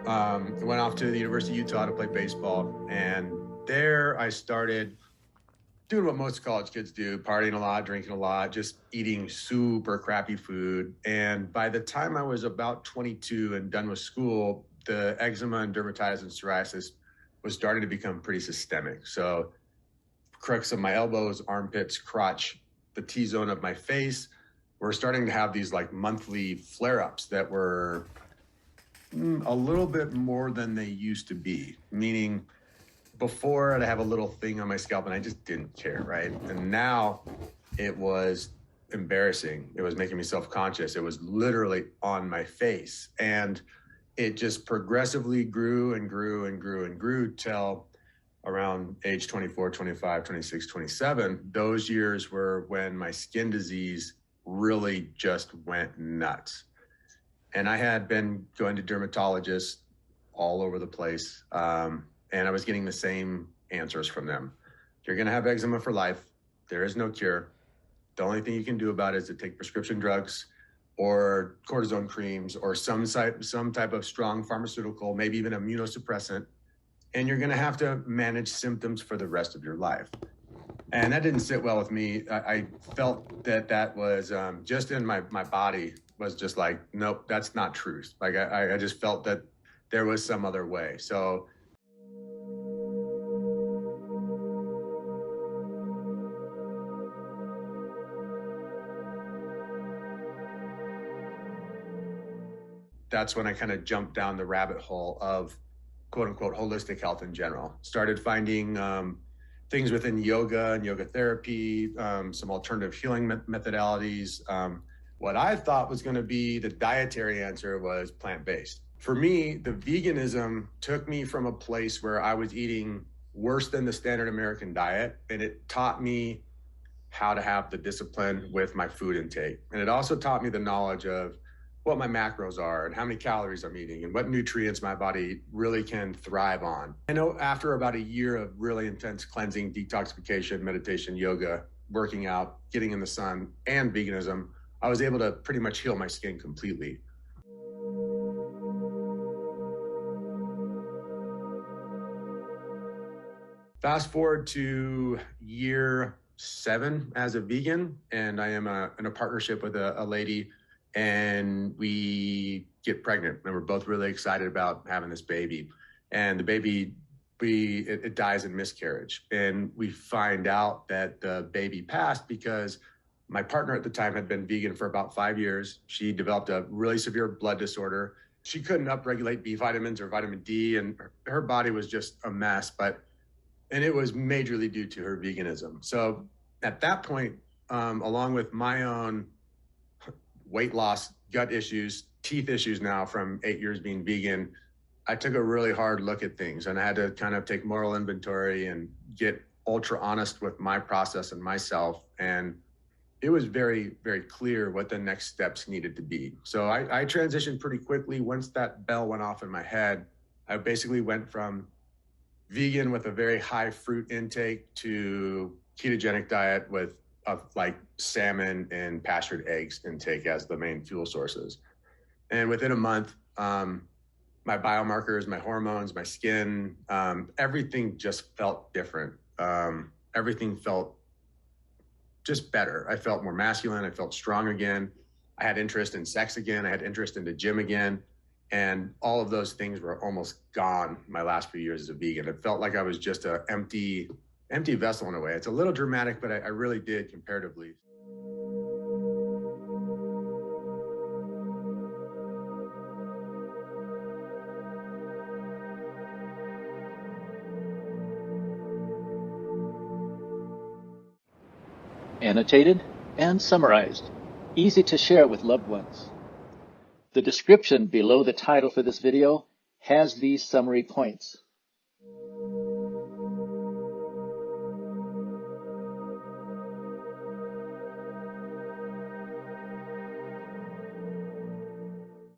Went off to the University of Utah to play baseball, and there I started doing what most college kids do, partying a lot, drinking a lot, just eating super crappy food. And by the time I was about 22 and done with school, the eczema and dermatitis and psoriasis was starting to become pretty systemic. So crooks of my elbows, armpits, crotch, the T-zone of my face were starting to have these like monthly flare-ups that were a little bit more than they used to be, meaning before I'd have a little thing on my scalp and I just didn't care, right? And now it was embarrassing. It was making me self-conscious. It was literally on my face. And it just progressively grew and grew and grew and grew till around age 24, 25, 26, 27. Those years were when my skin disease really just went nuts. And I had been going to dermatologists all over the place. And I was getting the same answers from them. You're going to have eczema for life. There is no cure. The only thing you can do about it is to take prescription drugs or cortisone creams or some type of strong pharmaceutical, maybe even immunosuppressant. And you're going to have to manage symptoms for the rest of your life. And that didn't sit well with me. I felt that was just in my body was just like, nope, that's not truth. Like I just felt that there was some other way. So that's when I kind of jumped down the rabbit hole of quote unquote holistic health in general. Started finding things within yoga and yoga therapy, some alternative healing methodologies. What I thought was going to be the dietary answer was plant-based. For me, the veganism took me from a place where I was eating worse than the standard American diet, and it taught me how to have the discipline with my food intake. And it also taught me the knowledge of what my macros are and how many calories I'm eating and what nutrients my body really can thrive on. I know after about a year of really intense cleansing, detoxification, meditation, yoga, working out, getting in the sun, and veganism, I was able to pretty much heal my skin completely. Fast forward to year 7 as a vegan, and I am in a partnership with a lady, and we get pregnant, and we're both really excited about having this baby. And the baby, it dies in miscarriage. And we find out that the baby passed because my partner at the time had been vegan for about 5 years. She developed a really severe blood disorder. She couldn't upregulate B vitamins or vitamin D, and her body was just a mess. And it was majorly due to her veganism. So at that point, along with my own weight loss, gut issues, teeth issues now from 8 years being vegan, I took a really hard look at things, and I had to kind of take moral inventory and get ultra honest with my process and myself. And it was very, very clear what the next steps needed to be. So I transitioned pretty quickly. Once that bell went off in my head, I basically went from vegan with a very high fruit intake to ketogenic diet with like salmon and pastured eggs intake as the main fuel sources. And within a month, my biomarkers, my hormones, my skin, everything just felt different. Everything felt just better. I felt more masculine. I felt strong again. I had interest in sex again. I had interest in the gym again. And all of those things were almost gone my last few years as a vegan. It felt like I was just an empty vessel in a way. It's a little dramatic, but I really did comparatively. Annotated and summarized, easy to share with loved ones. The description below the title for this video has these summary points.